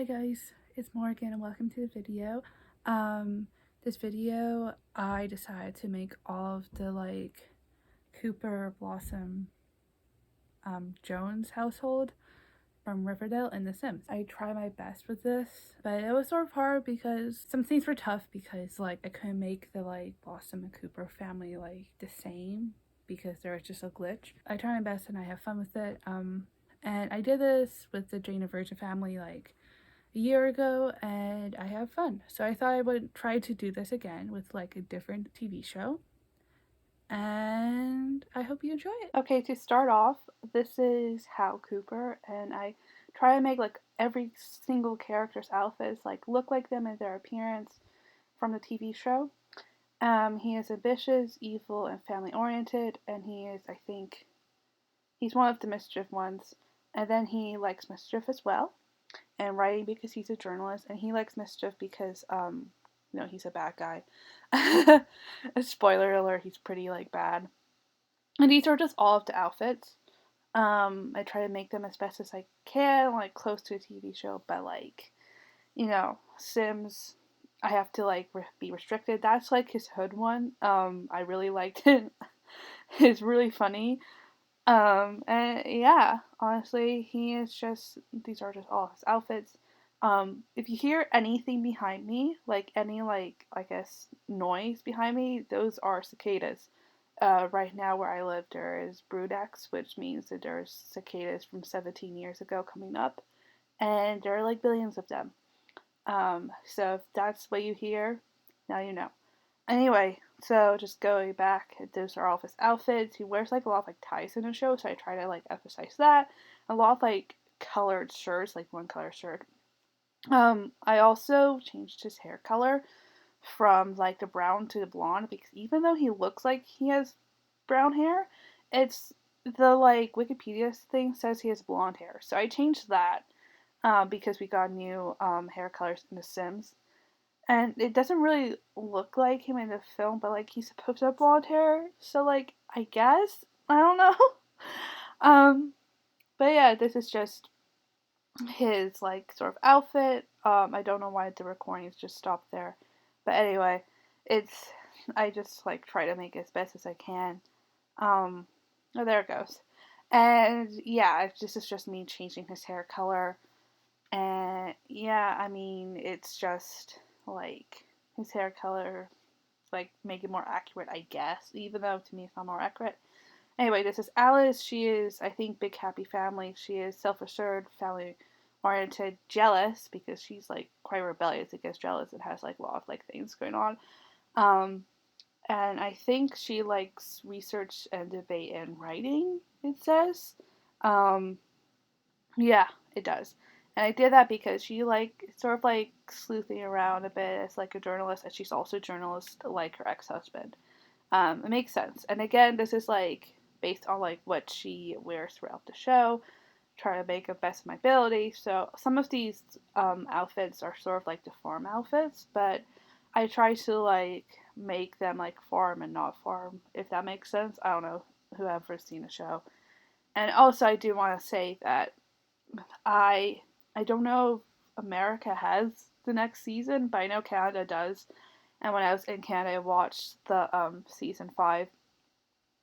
Hi guys, it's Morgan and welcome to the video. This video I decided to make all of the Cooper, Blossom, Jones household from Riverdale and The Sims. I tried my best with this, but it was sort of hard because some things were tough because I couldn't make the Blossom and Cooper family the same because there was just a glitch. I tried my best and I have fun with it. And I did this with the Jane and Virgin family a year ago and I have fun. So I thought I would try to do this again with a different TV show. And I hope you enjoy it. Okay, to start off, this is Hal Cooper, and I try to make every single character's outfits look like them in their appearance from the TV show. He is ambitious, evil, and family oriented, and he is, I think, he's one of the mischief ones. And then he likes mischief as well, and writing because he's a journalist, and he likes mischief because he's a bad guy. A spoiler alert, he's pretty bad. And these are just all of the outfits. I try to make them as best as I can, close to a TV show, but Sims, I have to be restricted. That's his hood one. I really liked it. It's really funny. And yeah, honestly, these are just all his outfits. If you hear anything behind me, any I guess noise behind me, those are cicadas. Right now where I live there is Broodex, which means that there's cicadas from 17 years ago coming up, and there are billions of them. So if that's what you hear, now you know. Anyway, so just going back, those are all of his outfits. He wears a lot of ties in the show, so I try to emphasize that. A lot of colored shirts, one color shirt. I also changed his hair color from the brown to the blonde because even though he looks like he has brown hair, it's the Wikipedia thing says he has blonde hair. So I changed that because we got new hair colors in The Sims. And it doesn't really look like him in the film, but he's supposed to have blonde hair, so I guess I don't know. But yeah, this is just his sort of outfit. I don't know why the recordings just stopped there, but anyway, I just try to make it as best as I can. Oh, there it goes. And yeah, this is just me changing his hair color. And yeah, I mean, it's just his hair color, make it more accurate, I guess, even though to me it's not more accurate. Anyway, this is Alice. She is, I think, big happy family. She is self-assured, family oriented, jealous because she's quite rebellious. It gets jealous and has a lot of things going on. And I think she likes research and debate and writing, it says. Yeah, it does. And I did that because she sort of sleuthing around a bit as a journalist, and she's also a journalist like her ex-husband. It makes sense. And again, this is based on what she wears throughout the show. Try to make the best of my ability. So some of these outfits are sort of the farm outfits, but I try to make them farm and not farm, if that makes sense. I don't know whoever's seen the show. And also I do want to say that I don't know if America has the next season, but I know Canada does. And when I was in Canada, I watched the season 5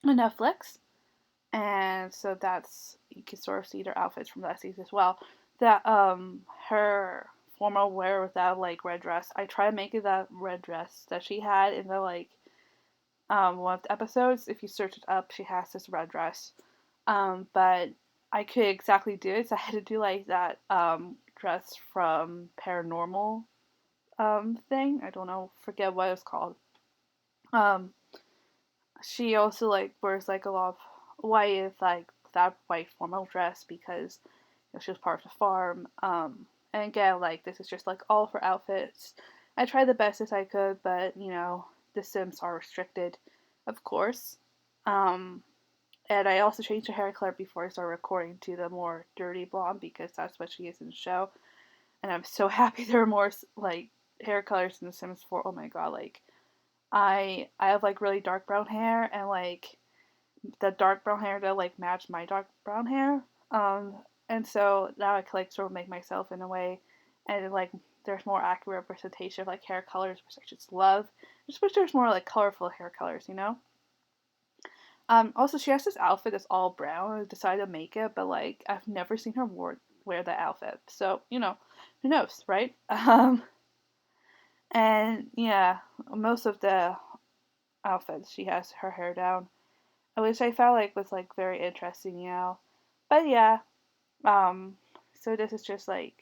on Netflix, and so that's you can sort of see their outfits from that season as well. That her formal wear with that red dress, I try to make it that red dress that she had in the one of the episodes. If you search it up, she has this red dress. But I could exactly do it, so I had to do that dress from Paranormal thing. I don't know, forget what it's called. Um, she also wears a lot of white, that white formal dress because she was part of the farm. And again, this is just all of her outfits. I tried the best as I could, but the Sims are restricted, of course. And I also changed her hair color before I started recording to the more dirty blonde because that's what she is in the show. And I'm so happy there are more hair colors in The Sims 4. Oh my god, I have really dark brown hair and the dark brown hair to match my dark brown hair. And so now I can sort of make myself in a way. and like there's more accurate representation of like hair colors, which I just love. I just wish there's more like colorful hair colors, you know. Also, she has this outfit that's all brown. I decided to make it, but like I've never seen her wear the outfit, so you know, who knows, right? And yeah, most of the outfits she has her hair down, which I felt like was like very interesting, you know. But yeah, um, so this is just like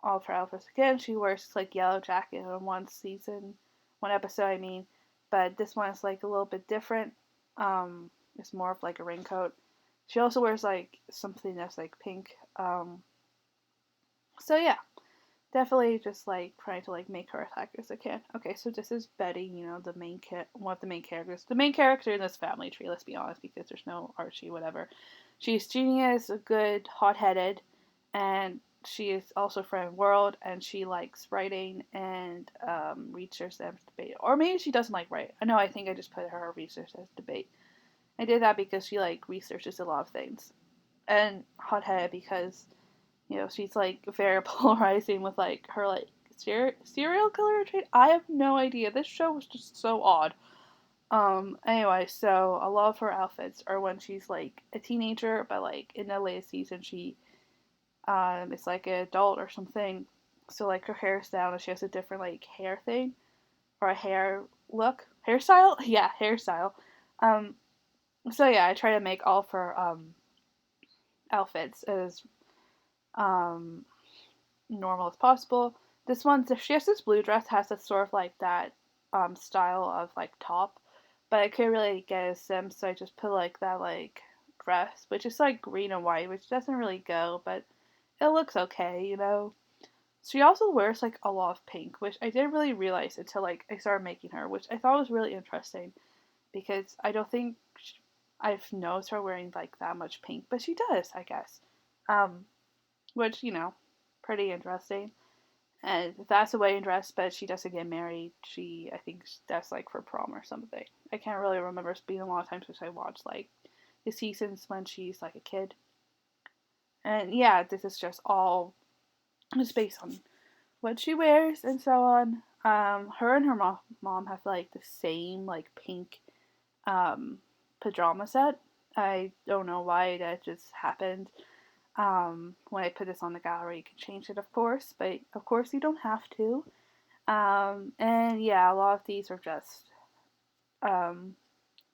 all of her outfits. Again, she wears like yellow jacket in one season, one episode, I mean. But this one is like a little bit different. It's more of like a raincoat. She also wears like something that's like pink. So yeah, definitely just like trying to like make her as accurate as I can. Okay, so this is Betty, you know, the main one of the main characters. The main character in this family tree, let's be honest, because there's no Archie, whatever. She's genius, good, hot-headed, and she is also from World, and she likes writing and research and debate. Or maybe she doesn't like writing. No, I think I just put her research as debate. I did that because she like researches a lot of things, and hot-headed because you know she's like very polarizing with like her like serial killer trait. I have no idea. This show was just so odd. Anyway, so a lot of her outfits are when she's like a teenager, but like in the latest season she is like an adult or something. So like her hair's down and she has a different like hair thing or a hair look, hairstyle. Yeah, hairstyle. Um, so yeah, I try to make all of her outfits as um normal as possible. This one, she has this blue dress, has a sort of like that style of like top, but I couldn't really get a sim, so I just put like that like dress, which is like green and white, which doesn't really go, but it looks okay, you know. She also wears like a lot of pink, which I didn't really realize until like I started making her, which I thought was really interesting because I don't think I've noticed her wearing like that much pink, but she does, I guess. Um, which you know, pretty interesting. And that's a wedding dress, but she doesn't get married. I think that's like for prom or something. I can't really remember. It's been a long time since I watched like the seasons when she's like a kid. And yeah, this is just all just based on what she wears and so on. Her and her mom have like the same like pink um, pajama set. I don't know why that just happened. When I put this on the gallery, you can change it, of course, but of course you don't have to. And yeah, a lot of these are um,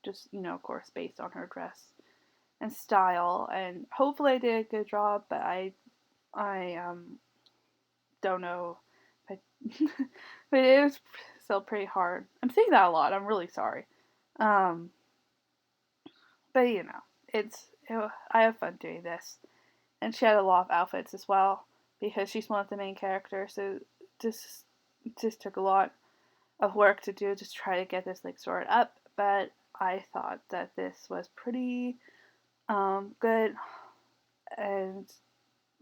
just you know, of course, based on her dress and style. And hopefully, I did a good job, but I don't know. But but it was still pretty hard. I'm saying that a lot. I'm really sorry. Um, but you know, I have fun doing this, and she had a lot of outfits as well because she's one of the main characters. So just just took a lot of work to do to try to get this like sorted up, but I thought that this was pretty good, and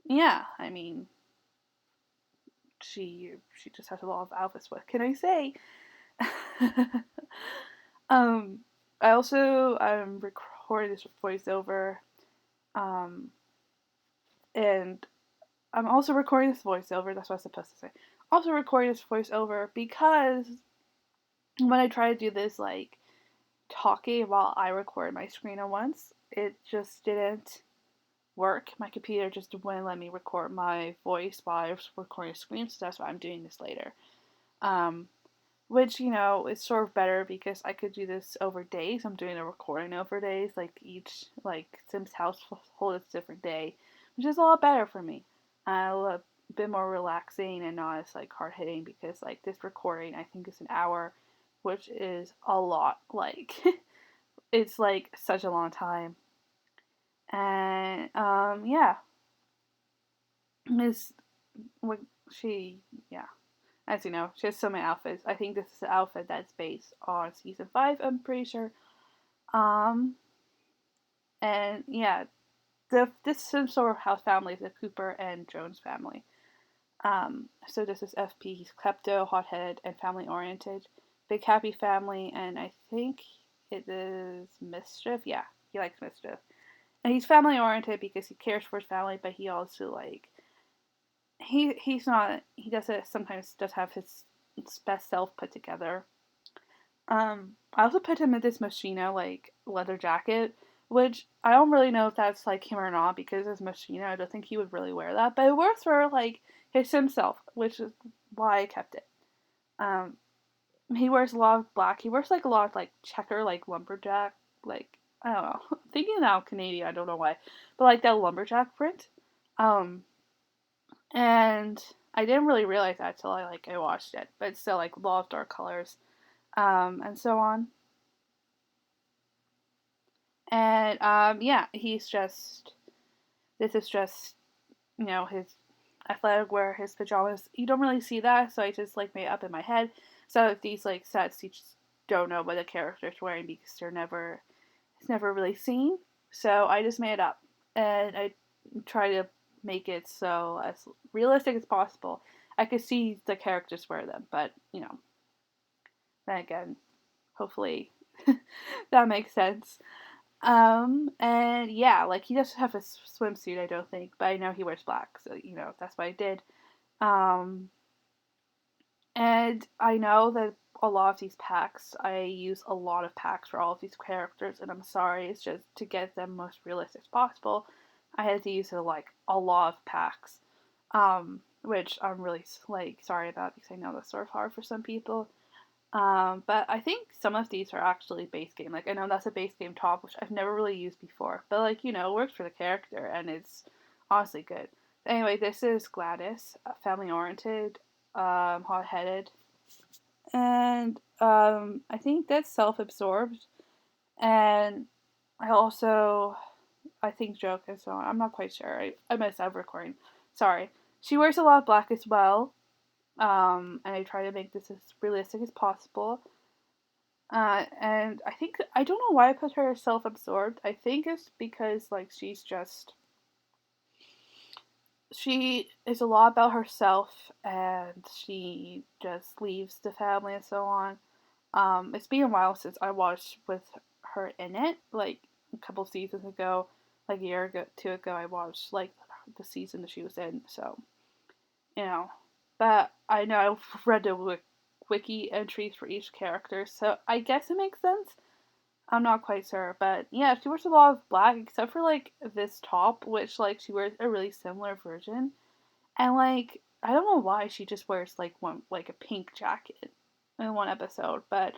yeah, I mean she just has a lot of outfits. What can I say? um, I also recorded this voiceover, um, and I'm also recording this voiceover. That's what I was supposed to say. Also recording this voiceover because when I try to do this like talking while I record my screen at once, it just didn't work. My computer just wouldn't let me record my voice while I was recording a screen, so that's why I'm doing this later. Um, which, you know, is sort of better because I could do this over days. I'm doing a recording over days, like each, like Sims household is a different day, which is a lot better for me. A little bit more relaxing and not as like hard hitting because like this recording I think is an hour, which is a lot. Like it's like such a long time. And yeah, Miss what she yeah. As you know, she has so many outfits. I think this is the outfit that's based on season 5. I'm pretty sure. Um, and yeah, this sort of house family is a Cooper and Jones family. So this is FP. He's klepto, hot-headed, and family-oriented. Big happy family, and I think it is mischief. Yeah, he likes mischief. And he's family-oriented because he cares for his family, but he also like he's not, he doesn't sometimes does have his best self put together. I also put him in this Moschino like leather jacket, which I don't really know if that's like him or not because as Moschino, I don't think he would really wear that, but it works for like his himself, which is why I kept it. Um, he wears a lot of black. He wears like a lot of like checker, like lumberjack, like I don't know. Thinking now Canadian, I don't know why, but like that lumberjack print. Um, and I didn't really realize that till I watched it, but it's still like a lot of dark colors, and so on. And yeah, he's just this is just his athletic wear, his pajamas. You don't really see that, so I just like made it up in my head. So if these like sets, you just don't know what the character's wearing because it's never really seen. So I just made it up, and I try to make it so as realistic as possible. I could see the characters wear them, but then again, hopefully that makes sense. And yeah, like he doesn't have a swimsuit, I don't think, but I know he wears black, so that's what I did. Um, and I know that a lot of these packs, I use a lot of packs for all of these characters, and I'm sorry, it's just to get them most realistic as possible. I had to use like a lot of packs, which I'm really like sorry about because I know that's sort of hard for some people. But I think some of these are actually base game. Like I know that's a base game top, which I've never really used before, but like it works for the character and it's honestly good. Anyway, this is Gladys, family oriented, hot headed, and I think that's self absorbed. And I also I think joke and so on. I'm not quite sure. I messed up recording. Sorry. She wears a lot of black as well. And I try to make this as realistic as possible. And I think I don't know why I put her self-absorbed. I think it's because like she is a lot about herself and she just leaves the family and so on. It's been a while since I watched with her in it, like a couple seasons ago, like a year ago, two ago. I watched like the season that she was in, so you know. But I know I've read the wiki entries for each character, so I guess it makes sense. I'm not quite sure, but yeah, she wears a lot of black except for like this top, which like she wears a really similar version, and like I don't know why she just wears like one like a pink jacket in one episode, but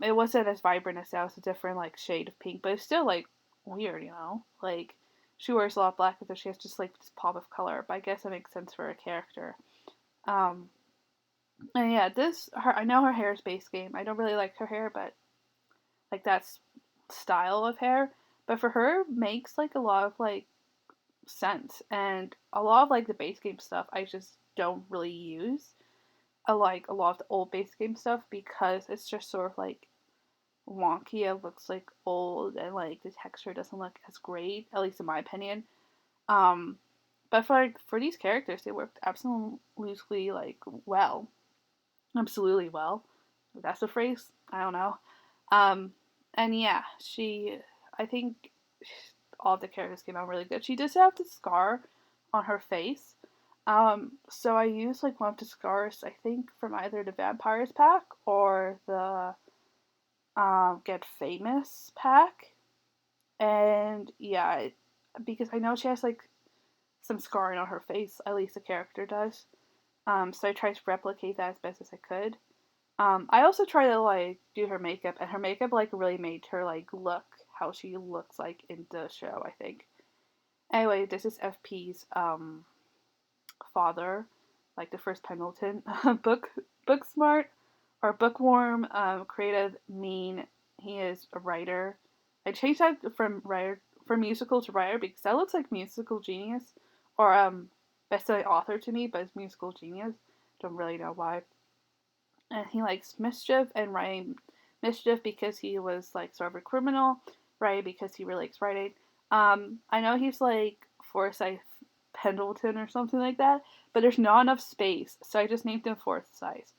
it wasn't as vibrant as that. It was a different like shade of pink, but it's still like weird, like she wears a lot of black, so she has just like this pop of color. But I guess it makes sense for a character. Um, and yeah, this her I know her hair is base game. I don't really like her hair, but like that's style of hair. But for her, makes like a lot of like sense, and a lot of like the base game stuff I just don't really use. I like a lot of the old base game stuff because it's just sort of like wonky. It looks like old, and like the texture doesn't look as great, at least in my opinion. Um, but for these characters, they worked absolutely like well. Absolutely well. That's a phrase. I don't know. Um, and yeah, I think all of the characters came out really good. She does have the scar on her face. So I used like one of the scars, I think, from either the Vampires pack or the Get Famous pack. And yeah, because I know she has like some scarring on her face, at least the character does. So I tried to replicate that as best as I could. I also try to like do her makeup, and her makeup like really made her like look how she looks like in the show, I think. Anyway, this is FP's father, like the first Pendleton, book smart or bookworm, creative, mean. He is a writer. I changed that from musical to writer because that looks like musical genius or best-selling author to me, but it's musical genius. Don't really know why. And he likes mischief and writing mischief because he was like sort of a criminal, right? Because he really likes writing. I know he's like Forsyth Pendleton or something like that, but there's not enough space, so I just named him Forsyth.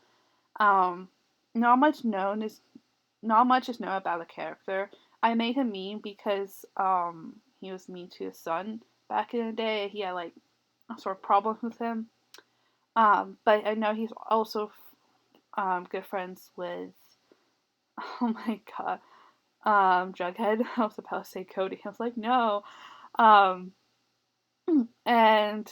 Um, not much known is not much is known about the character. I made him mean because he was mean to his son back in the day. He had like sort of problems with him. But I know he's also good friends with, oh my god, Jughead. I was about to say Cody. I was like, no. Um, and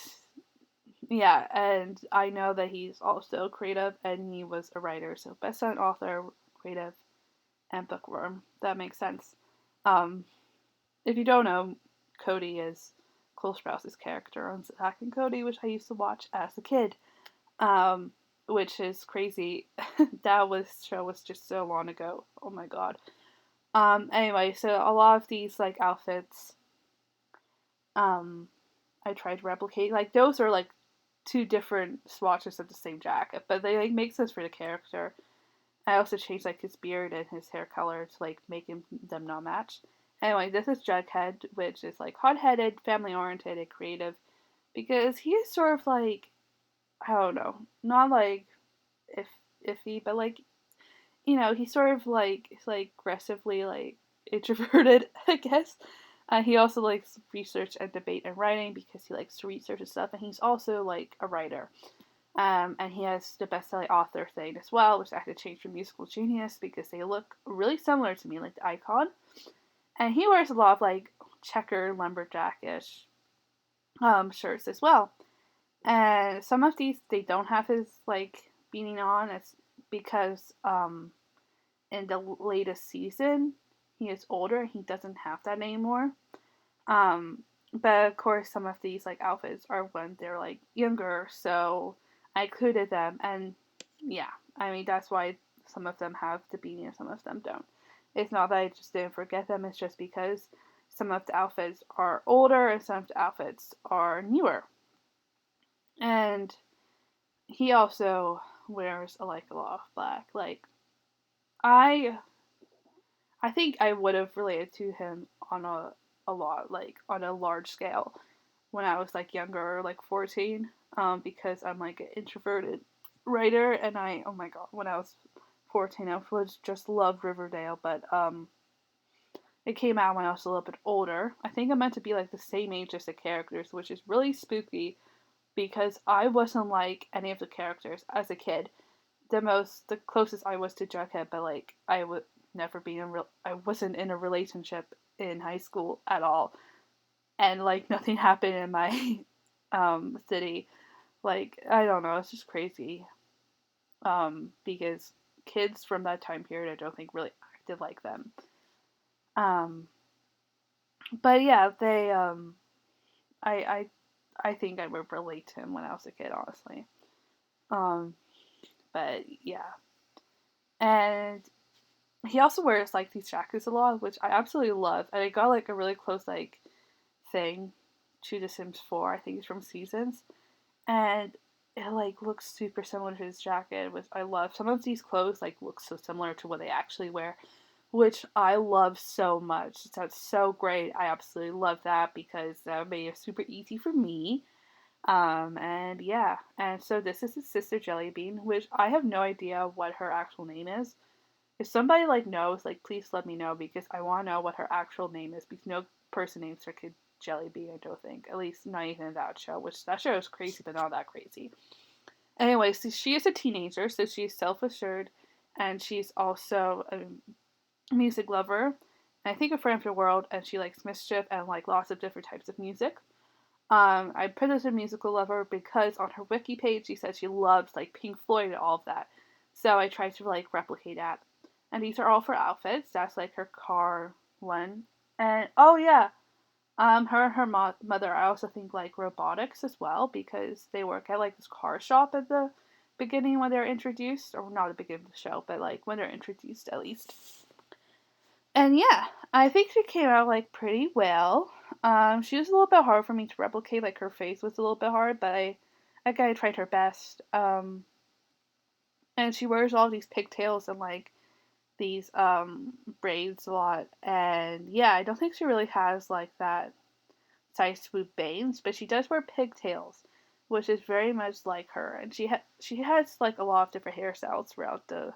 yeah, and I know that he's also creative and he was a writer. So best-selling author, creative, and bookworm. That makes sense. Um, if you don't know, Cody is Cole Sprouse's character on Zack and Cody, which I used to watch as a kid. Um, which is crazy. That show was just so long ago. Oh my god. Anyway, so a lot of these like outfits, um, I tried to replicate. Like those are like two different swatches of the same jacket, but they like make sense for the character. I also changed like his beard and his hair color to like make them not match. Anyway, this is Jughead, which is like hot-headed, family-oriented, and creative, because he is sort of like, I don't know, not like if iffy, but like, he's sort of like aggressively like introverted, I guess. He also likes research and debate and writing because he likes to research and stuff, and he's also like a writer. And he has the best-selling author thing as well, which I had to change from Musical Genius because they look really similar to me, like the icon. And he wears a lot of like checker lumberjackish shirts as well. And some of these they don't have his like beanie on. It's because in the latest season he is older. He doesn't have that anymore. Um, but of course, some of these like outfits are when they're like younger, so I included them. And yeah, I mean that's why some of them have the beanie and some of them don't. It's not that I just didn't forget them. It's just because some of the outfits are older and some of the outfits are newer. And he also wears like a lot of black. Like I I think I would have related to him on a lot, like on a large scale when I was like younger, like 14, because I'm like an introverted writer, and oh my god, when I was 14, I was just loved Riverdale, but it came out when I was a little bit older. I think I'm meant to be like the same age as the characters, which is really spooky because I wasn't like any of the characters as a kid. The closest I was to Jughead, but like I would never be I wasn't in a relationship in high school at all, and like nothing happened in my city. Like I don't know, it's just crazy. Because kids from that time period, I don't think really acted like them. Um, but yeah, they I I think I would relate to him when I was a kid, honestly. Um, but yeah, and he also wears like these jackets a lot, which I absolutely love. And I got like a really close like thing to The Sims 4. I think it's from Seasons, and it like looks super similar to his jacket, which I love. Some of these clothes like look so similar to what they actually wear, which I love so much. It sounds so great. I absolutely love that because that made it super easy for me. And yeah, and so this is his sister Jellybean, which I have no idea what her actual name is. If somebody like knows, like please let me know because I want to know what her actual name is because no person names their kid Jellybean. I don't think, at least not even in that show. Which that show is crazy, but not that crazy. Anyway, so she is a teenager, so she's self-assured, and she's also a music lover. And I think a friend of the world, and she likes mischief and like lots of different types of music. I put as a musical lover because on her wiki page she says she loves like Pink Floyd and all of that. So I tried to like replicate that. And these are all for outfits. That's like her car one. And oh yeah, her and her mother I also think like robotics as well because they work at like this car shop at the beginning when they're introduced, or not at the beginning of the show, but like when they're introduced at least. And yeah, I think she came out like pretty well. She was a little bit hard for me to replicate. Like her face was a little bit hard, but I tried her best. And she wears all these pigtails and like these braids a lot. And yeah, I don't think she really has like that side swoop bangs, but she does wear pigtails, which is very much like her. And she has like a lot of different hairstyles throughout the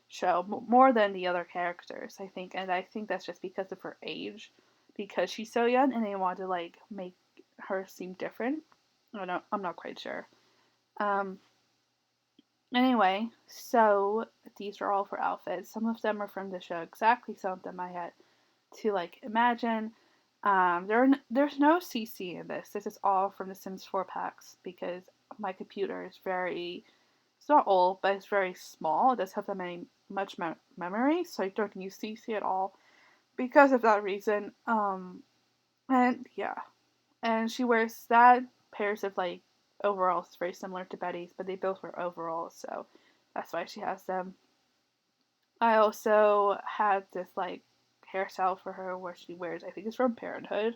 show, more than the other characters, I think. And I think that's just because of her age, because she's so young, and they want to like make her seem different. I don't know, I'm not quite sure. Um, anyway, so these are all for outfits. Some of them are from the show exactly. Some of them I had to like imagine. There's no CC in this. This is all from the Sims 4 packs because my computer is very, it's not old, but it's very small. It doesn't have that much memory, so I don't use CC at all because of that reason. And yeah, and she wears that pairs of like overalls very similar to Betty's, but they both wear overalls, so that's why she has them. I also had this like hairstyle for her where she wears, I think it's from Parenthood.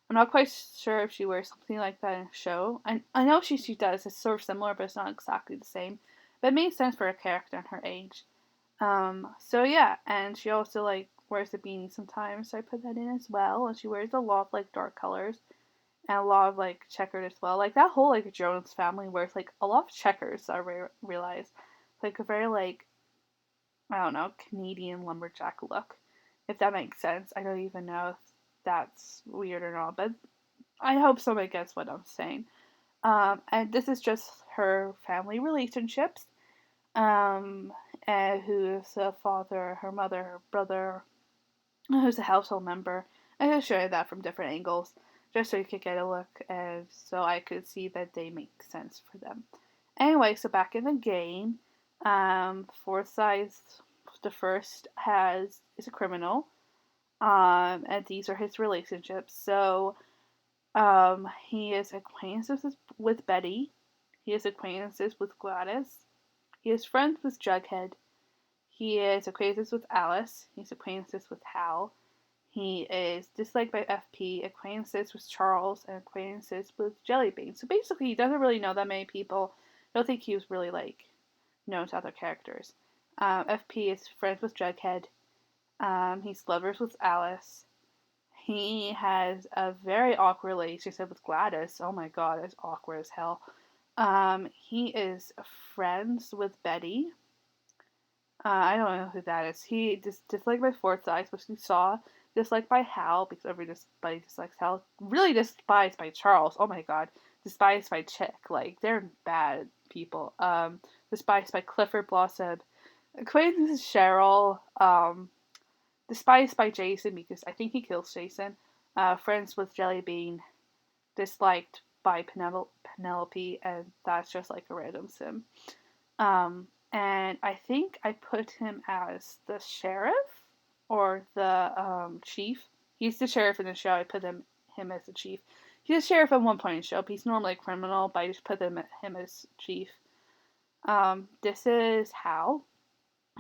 I'm not quite sure if she wears something like that in a show. I know she does. It's sort of similar, but it's not exactly the same. But it makes sense for a character and her age. So yeah, and she also like wears a beanie sometimes, so I put that in as well. And she wears a lot of like dark colors and a lot of like checkered as well. Like that whole like Jones family wears like a lot of checkers. I realize like a very like, I don't know, Canadian lumberjack look, if that makes sense. I don't even know if that's weird or not, but I hope somebody gets what I'm saying. And this is just her family relationships. And who's a father, her mother, her brother, who's a household member. I just showed that from different angles, just so you could get a look, and so I could see that they make sense for them. Anyway, so back in the game, Forsyth, the first is a criminal, and these are his relationships. So, he is acquaintances with Betty. He is acquaintances with Gladys. He is friends with Jughead. He is acquaintances with Alice. He's acquaintances with Hal. He is disliked by FP, acquaintances with Charles, and acquaintances with Jellybean. So basically, he doesn't really know that many people. I don't think he was really like known to other characters. FP is friends with Jughead. He's lovers with Alice. He has a very awkward relationship with Gladys. Oh my god, it's awkward as hell. He is friends with Betty. I don't know who that is. He disliked by Forsyth, which we saw. Disliked by Hal, because everybody dislikes Hal. Really despised by Charles. Oh my god. Despised by Chick. Like, they're bad people. Despised by Clifford Blossom. Acquaintance with Cheryl. Despised by Jason, because I think he kills Jason. Friends with Jellybean. Disliked by Penelope, and that's just like a random sim. And I think I put him as the sheriff or the chief. He's the sheriff in the show. I put him as the chief. He's a sheriff at one point in the show. But he's normally a criminal, but I just put him as chief. This is Hal.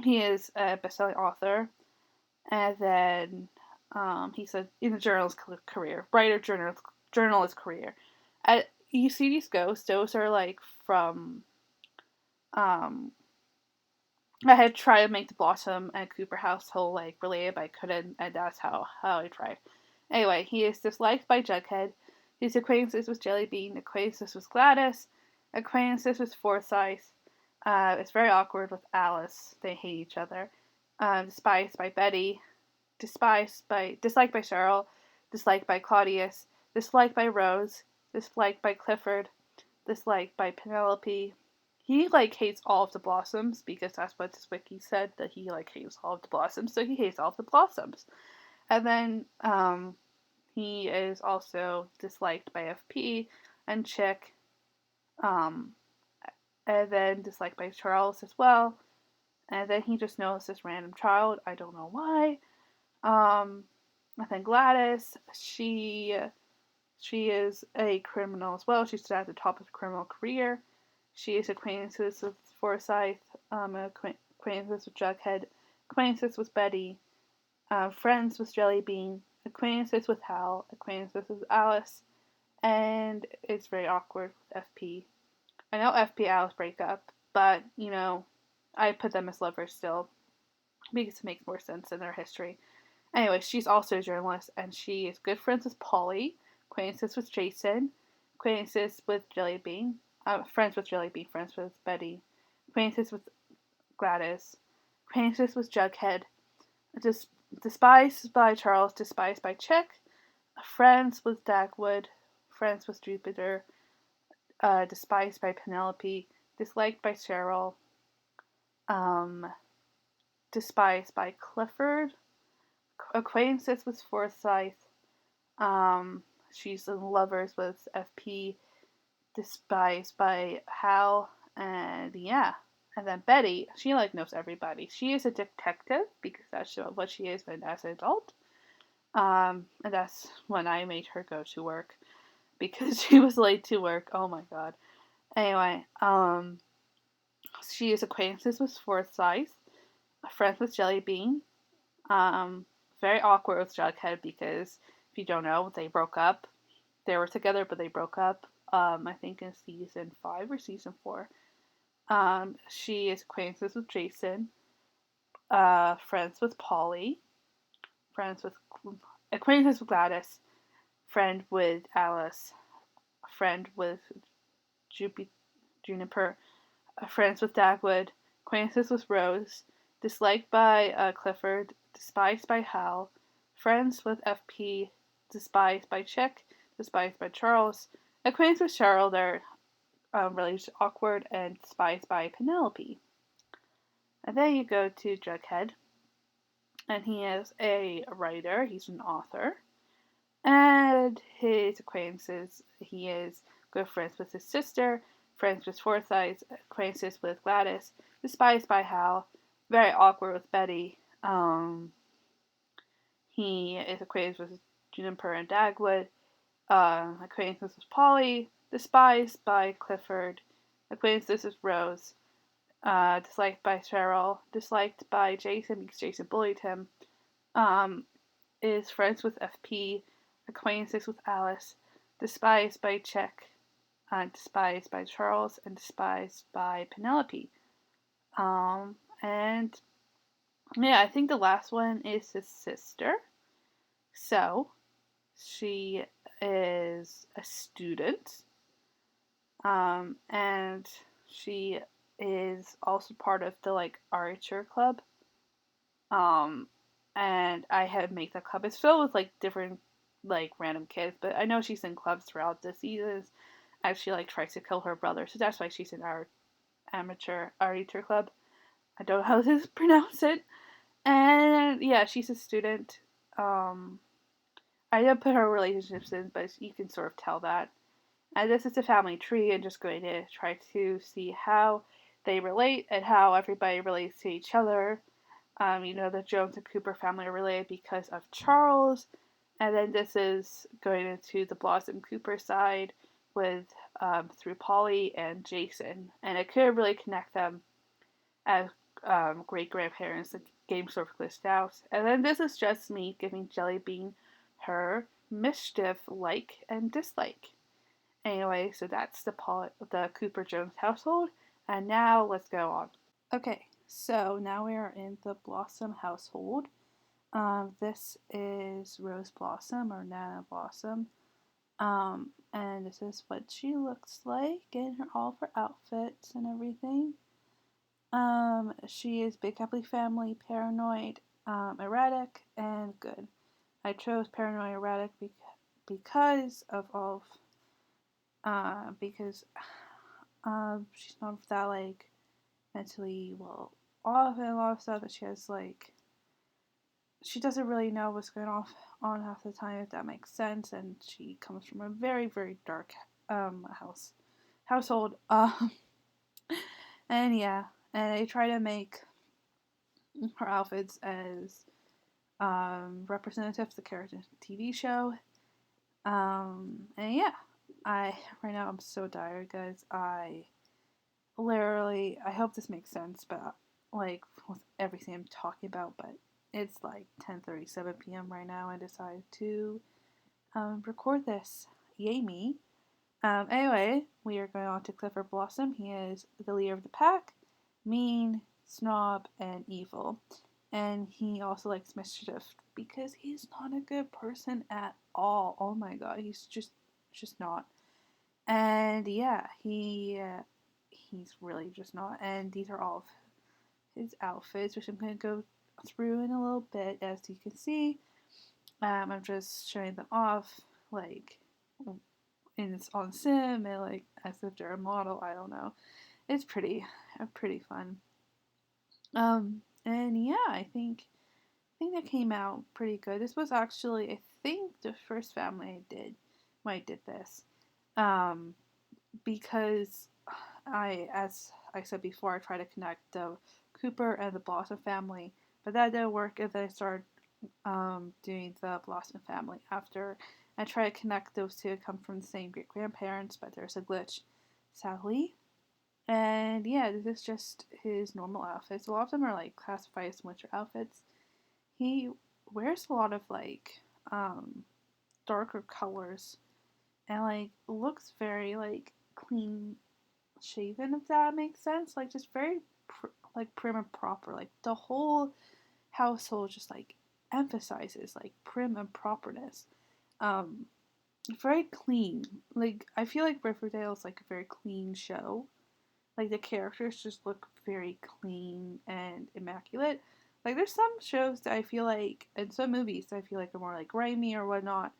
He is a best-selling author, and then he's in a journalist career, writer journalist career. You see these ghosts; those are like from um, I had tried to make the Blossom and Cooper household like related, but I couldn't, and that's how I tried. Anyway, he is disliked by Jughead. His acquaintances with Jellybean, acquaintances with Gladys, acquaintances with Forsyth. It's very awkward with Alice. They hate each other. Despised by Betty. Disliked by Cheryl. Disliked by Claudius. Disliked by Rose. Disliked by Clifford. Disliked by Penelope. He like hates all of the Blossoms because that's what this wiki said, that he like hates all of the Blossoms, so he hates all of the Blossoms. And then he is also disliked by FP and Chick, um, and then disliked by Charles as well. And then he just knows this random child. I don't know why. And then Gladys, she is a criminal as well. She's at the top of her criminal career. She is acquaintances with Forsyth, acquaintances with Jughead, acquaintances with Betty, friends with Jellybean, acquaintances with Hal, acquaintances with Alice, and it's very awkward with FP. I know FP Alice break up, but I put them as lovers still because it makes more sense in their history. Anyway, she's also a journalist, and she is good friends with Polly, acquaintances with Jason, acquaintances with Jellybean, friends with Jellybean, friends with Betty, acquaintances with Gladys, acquaintances with Jughead, just despised by Charles, despised by Chick, friends with Dagwood, friends with Jupiter, despised by Penelope, disliked by Cheryl, um, despised by Clifford, acquaintances with Forsyth. Um, she's in lovers with FP, despised by Hal, and yeah. And then Betty, she like knows everybody. She is a detective because that's what she is when as an adult. And that's when I made her go to work because she was late to work. Oh my god. Anyway, she is acquaintances with Forsyth, friends with Jellybean. Um, Very awkward with Jughead because if you don't know, they broke up. They were together, but they broke up. I think in season 5 or season 4. She is acquaintances with Jason, friends with Polly, friends with acquaintances with Gladys, friend with Alice, friend with Juniper, friends with Dagwood, acquaintances with Rose, disliked by Clifford, despised by Hal, friends with FP, despised by Chick, despised by Charles, acquaintances with Cheryl, they're really awkward, and despised by Penelope. And then you go to Jughead, and he is a writer, he's an author, and his acquaintances, he is good friends with his sister, friends with Forsyth, acquaintances with Gladys, despised by Hal, very awkward with Betty. He is acquainted with Juniper and Dagwood, acquaintances with Polly, despised by Clifford, acquaintances with Rose, disliked by Cheryl, disliked by Jason because Jason bullied him, is friends with FP, acquaintances with Alice, despised by Chick, despised by Charles, and despised by Penelope. And yeah, I think the last one is his sister. So she is a student, and she is also part of the like Archer Club. Um, and I had make that club. It's filled with like different like random kids, but I know she's in clubs throughout the seasons. As she like tries to kill her brother, so that's why she's in our amateur Archer Club. I don't know how to pronounce it. And yeah, she's a student. I didn't put her relationships in, but you can sort of tell that. And this is a family tree, and just going to try to see how they relate and how everybody relates to each other. The Jones and Cooper family are related because of Charles, and then this is going into the Blossom Cooper side with through Polly and Jason, and it could really connect them as great grandparents. The game sort of glitched out, and then this is just me giving Jellybean her mischief like and dislike. Anyway, so that's the Cooper Jones household, and now let's go on. Okay, so now we are in the Blossom household. This is Rose Blossom or Nana Blossom. And this is what she looks like in all of her outfits and everything. She is big happy family, paranoid, erratic, and good. I chose paranoid erratic because of all because she's not that like mentally well off and a lot of stuff that she has like she doesn't really know what's going on half the time, if that makes sense, and she comes from a very very dark household and yeah, and I try to make her outfits as representative of the character TV show. And yeah, right now I'm so tired, guys. I hope this makes sense, but like with everything I'm talking about, but it's like 10:37 p.m. right now. I decided to record this. Yay me! Anyway, we are going on to Clifford Blossom. He is the leader of the pack, mean, snob, and evil. And he also likes mischief because he's not a good person at all. Oh my god, he's just not. And yeah, he's really just not. And these are all of his outfits, which I'm gonna go through in a little bit. As you can see, I'm just showing them off, like and it's on sim and like as if they're a model. I don't know. It's pretty fun. And yeah, I think that came out pretty good. This was actually, I think, the first family I did when I did this. Um, because as I said before, I tried to connect the Cooper and the Blossom family, but that didn't work. And then I started doing the Blossom family after. I tried to connect those two, come from the same great grandparents, but there's a glitch, sadly. And yeah, this is just his normal outfits. A lot of them are like classified as winter outfits. He wears a lot of like darker colors and like looks very like clean shaven, if that makes sense. Like just very like prim and proper. Like the whole household just like emphasizes like prim and properness. Um, Very clean. Like I feel like Riverdale is like a very clean show. Like the characters just look very clean and immaculate. Like there's some shows that I feel like, and some movies that I feel like are more like grimy or whatnot.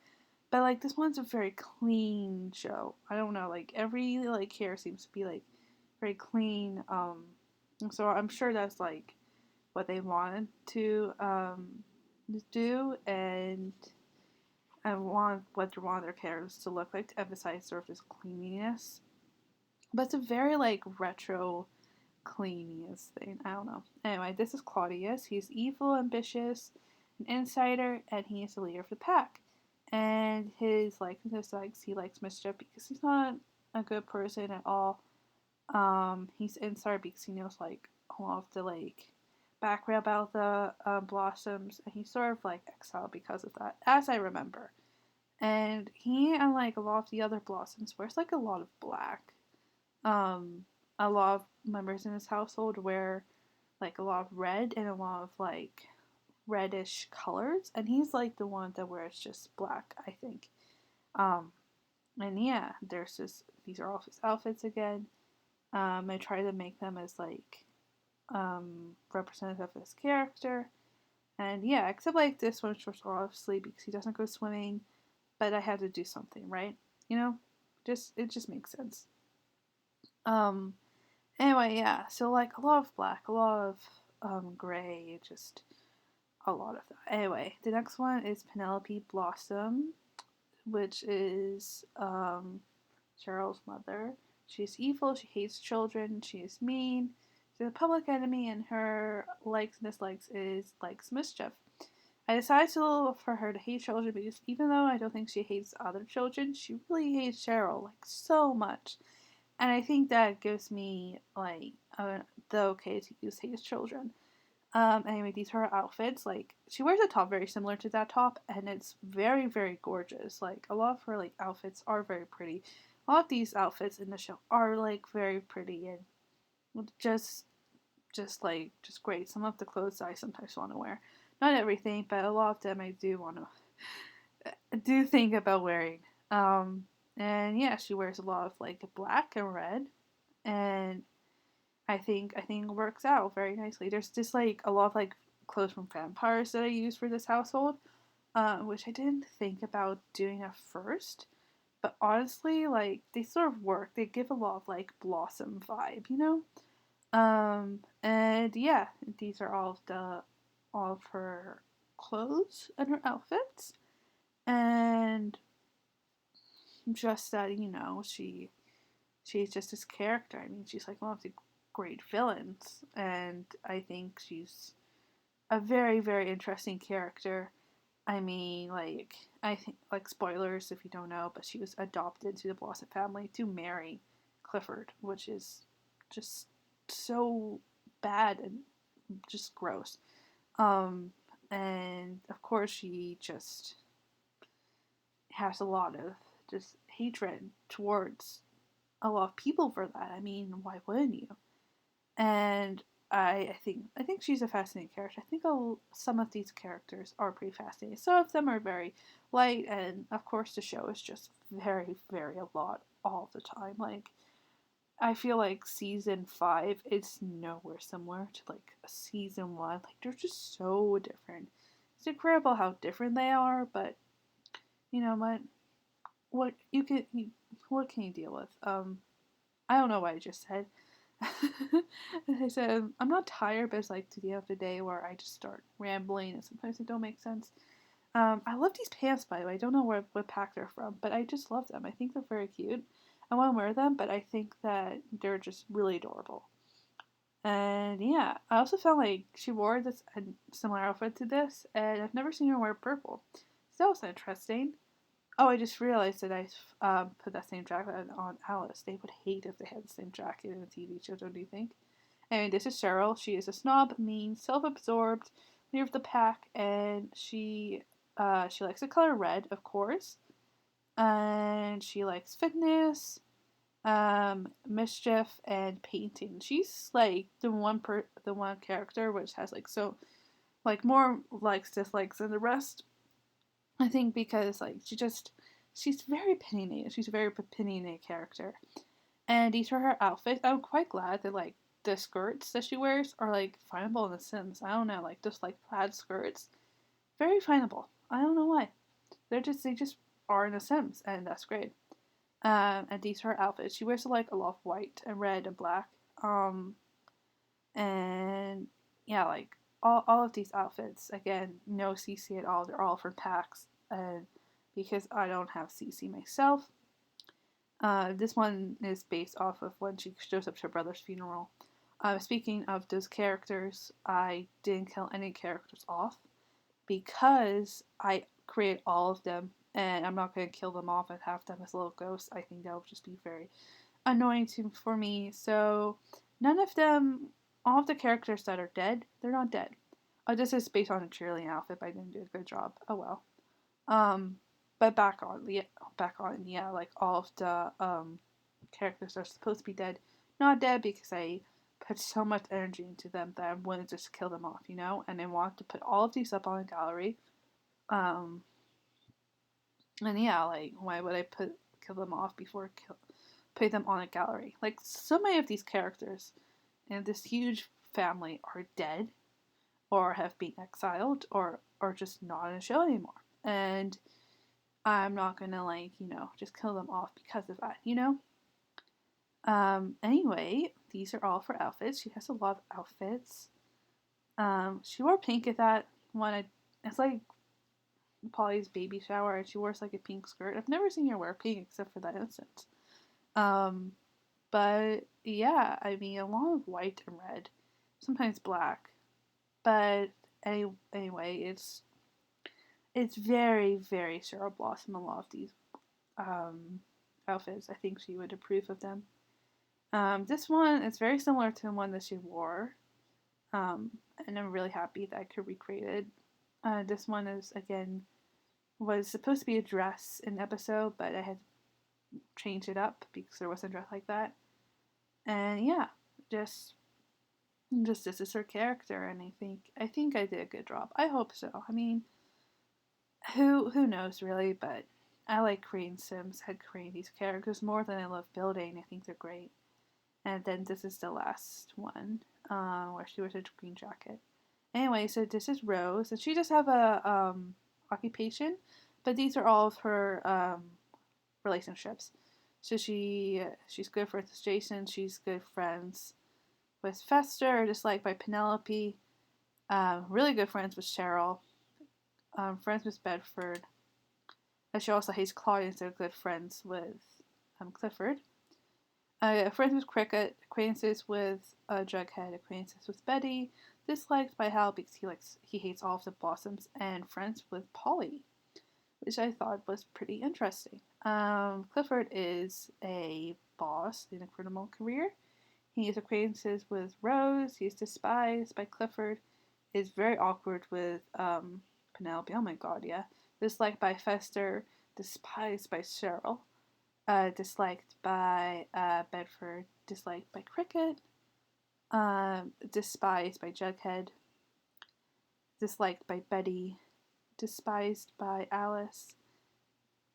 But like this one's a very clean show. I don't know, like every like hair seems to be like very clean. So I'm sure that's like what they wanted to do, and I want what they want their characters to look like to emphasize sort of this cleanliness. But it's a very like retro cleanliness thing. I don't know. Anyway, this is Claudius. He's evil, ambitious, an insider, and he is the leader of the pack. And his likeness likes he likes mischief because he's not a good person at all. He's insider because he knows like a lot of the like background about the blossoms, and he's sort of like exiled because of that, as I remember. And he, unlike a lot of the other blossoms, wears like a lot of black. Um, a lot of members in his household wear like a lot of red and a lot of like reddish colors, and he's like the one that wears just black, I think. Um, and yeah, there's just these are all his outfits again. I try to make them as like representative of his character, and yeah, except like this one, which was obviously because he doesn't go swimming, but I had to do something, right? You know, just it just makes sense. Um, Anyway, yeah. So like a lot of black, a lot of gray, just a lot of that. Anyway, the next one is Penelope Blossom, which is Cheryl's mother. She's evil. She hates children. She is mean. She's a public enemy, and her likes and dislikes is likes mischief. I decided for her to hate children because even though I don't think she hates other children, she really hates Cheryl like so much. And I think that gives me like the okay to use hate children. Anyway, these are her outfits. Like she wears a top very similar to that top, and it's very very gorgeous. Like a lot of her like outfits are very pretty. A lot of these outfits in the show are like very pretty and just great. Some of the clothes I sometimes want to wear, not everything, but a lot of them I do want to do think about wearing. Um, and yeah, she wears a lot of like black and red, and I think it works out very nicely. There's just like a lot of like clothes from vampires that I use for this household, which I didn't think about doing at first. But honestly, like they sort of work. They give a lot of like blossom vibe, you know. And yeah, these are all of her clothes and her outfits, and just that she's just this character. I mean, she's like one of the great villains, and I think she's a very, very interesting character. I mean, like, I think, like, spoilers if you don't know, but she was adopted to the Blossom family to marry Clifford, which is just so bad and just gross. Um, and of course, she just has a lot of just hatred towards a lot of people for that. I mean, why wouldn't you? And I think she's a fascinating character. I think some of these characters are pretty fascinating. Some of them are very light, and of course the show is just very, very a lot all the time. Like I feel like season 5 is nowhere similar to like season 1. Like they're just so different. It's incredible how different they are, but you know what? What you can what can you deal with? I don't know what I just said. I said I'm not tired, but it's like to the end of the day where I just start rambling and sometimes they don't make sense. I love these pants, by the way. I don't know what pack they're from, but I just love them. I think they're very cute. I want to wear them, but I think that they're just really adorable. And yeah, I also felt like she wore this a similar outfit to this, and I've never seen her wear purple. So that was interesting. Oh, I just realized that I put that same jacket on Alice. They would hate if they had the same jacket in a TV show, don't you think? Anyway, this is Cheryl. She is a snob, mean, self-absorbed, leader of the pack, and she likes the color red, of course, and she likes fitness, mischief, and painting. She's like the one character which has like so like more likes dislikes than the rest. I think because like she's very opinionated. She's a very opinionated character. And these are her outfits. I'm quite glad that like the skirts that she wears are like findable in The Sims. I don't know, like just like plaid skirts, very findable. I don't know why. They just are in The Sims, and that's great. And these are her outfits. She wears like a lot of white and red and black. And yeah, like all of these outfits again, no CC at all. They're all from packs, and because I don't have CC myself, this one is based off of when she shows up to her brother's funeral. Speaking of those characters, I didn't kill any characters off because I create all of them, and I'm not going to kill them off and have them as little ghosts. I think that would just be very annoying for me. So none of them, all of the characters that are dead, they're not dead. This is based on a cheerleading outfit, but I didn't do a good job. Oh well. Um, but yeah, like all of the characters are supposed to be dead, not dead because I put so much energy into them that I wanted to just kill them off, you know, and I want to put all of these up on a gallery. Um, and yeah, like why would I kill them off before put them on a gallery? Like so many of these characters in this huge family are dead or have been exiled or just not in the show anymore, and I'm not gonna like, you know, just kill them off because of that, you know? Anyway, these are all for outfits. She has a lot of outfits. She wore pink at that one. It's like Polly's baby shower, and she wears like a pink skirt. I've never seen her wear pink except for that instance. Um, but yeah, I mean, a lot of white and red, sometimes black. But anyway, it's very very Cheryl Blossom. A lot of these um, outfits. I think she would approve of them. This one is very similar to the one that she wore, and I'm really happy that I could recreate it. This one is again was supposed to be a dress in the episode, but I had changed it up because there wasn't a dress like that. And yeah, just this is her character, and I think I did a good job. I hope so. I mean, who knows really, but I like creating Sims. I creating these characters more than I love building. I think they're great. And then this is the last one, where she wears a green jacket. Anyway, so this is Rose, and she does have a occupation, but these are all of her relationships. So she's good friends with Jason. She's good friends with Fester, disliked by Penelope. Really good friends with Cheryl. Friends with Bedford. And she also hates Claudia, so good friends with Clifford. Friends with Cricket, acquaintances with Jughead, acquaintances with Betty, disliked by Hal because he hates all of the Blossoms, and friends with Polly, which I thought was pretty interesting. Clifford is a boss in a criminal career. He is acquaintances with Rose. He's despised by Clifford. Is very awkward with Penelope. Oh my god, yeah. Disliked by Fester. Despised by Cheryl. Disliked by Bedford, disliked by Cricket, despised by Jughead, disliked by Betty, despised by Alice,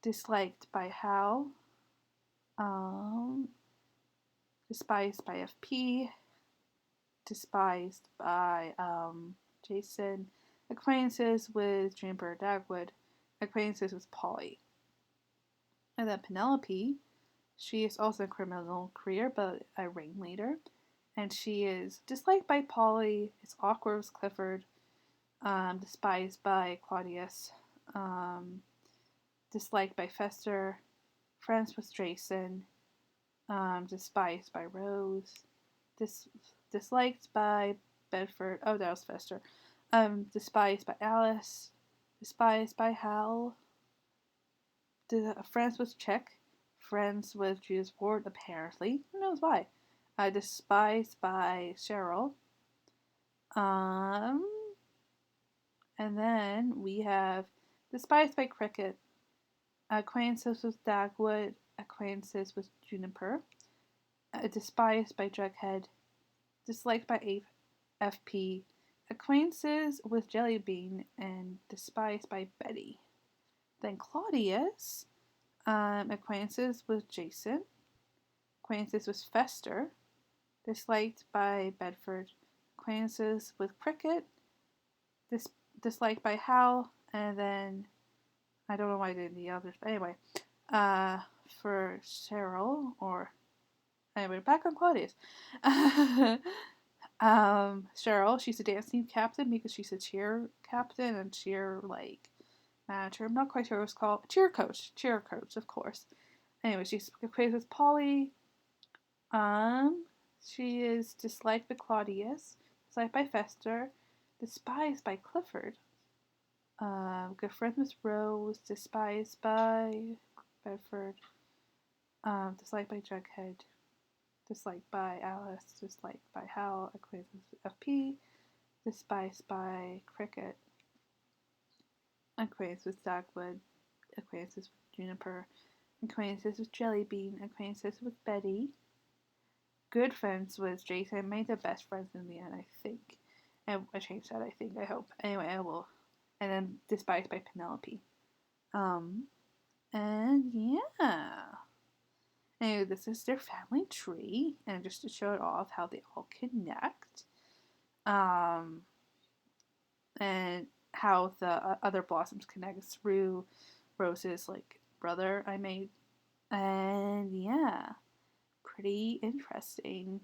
disliked by Hal, um, despised by FP, despised by Jason, acquaintances with Dreambird Dagwood, acquaintances with Polly. And then Penelope She is also a criminal career, but a ringleader. And she is disliked by Polly, is awkward with Clifford, despised by Claudius, um, disliked by Fester, friends with Jason, despised by Rose, disliked by Bedford. Oh, that was Fester. Despised by Alice, despised by Hal, friends with Chick, friends with Judas Ward, apparently. Who knows why? Despised by Cheryl. Um, and then we have despised by Cricket, acquaintances with Dagwood, acquaintances with Juniper, despised by Jughead, disliked by FP, acquaintances with Jellybean, and despised by Betty. Then Claudius, acquaintances with Jason, acquaintances with Fester, disliked by Bedford, acquaintances with Cricket, disliked by Hal, and then I don't know why I did the others, but anyway, for Cheryl, or anyway, back on Claudius. Cheryl, she's a dance team captain because she's a cheer captain and cheer manager. I'm not quite sure what it's called. Cheer coach, of course. Anyway, she's equated with Polly. She is disliked by Claudius, disliked by Fester, despised by Clifford. Good friends with Rose, despised by Bedford, disliked by Jughead, disliked by Alice, disliked by Hal, acquaintances with FP, despised by Cricket, acquaintances with Dagwood, acquaintances with Juniper, acquaintances with Jellybean, acquaintances with Betty, good friends with Jason, made the best friends in the end, I think. And I changed that, I think, I hope. Anyway, I will. And then despised by Penelope. And yeah. Anyway, this is their family tree, and just to show it off how they all connect. And how the other blossoms connect through Rose's brother I made. And yeah, pretty interesting,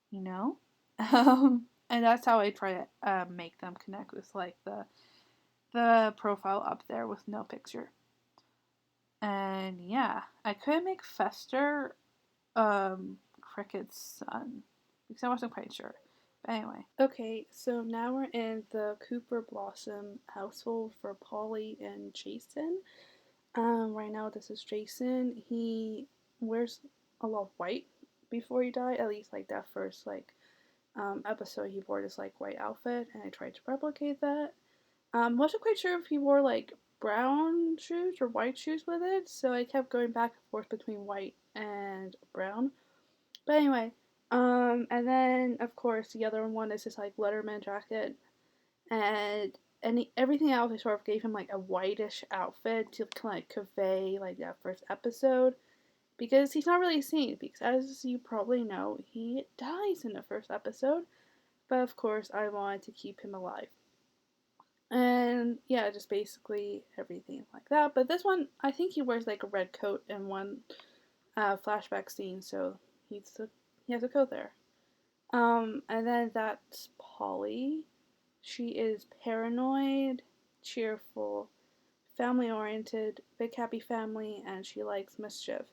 you know? And that's how I try to make them connect with the profile up there with no picture. And yeah, I couldn't make Fester Cricket's son because I wasn't quite sure. But anyway. Okay, so now we're in the Cooper Blossom household for Polly and Jason. Right now this is Jason. He wears a lot of white before he died. At least that first episode he wore this white outfit, and I tried to replicate that. Wasn't quite sure if he wore brown shoes or white shoes with it, so I kept going back and forth between white and brown. But anyway, and then of course the other one is this Letterman jacket, and everything else I sort of gave him a whitish outfit to kind of convey that first episode, because he's not really seen, because as you probably know, he dies in the first episode, but of course I wanted to keep him alive. And yeah, just basically everything like that. But this one, I think he wears a red coat in one flashback scene, so he has a coat there. And then that's Polly. She is paranoid, cheerful, family oriented, big happy family, and she likes mischief.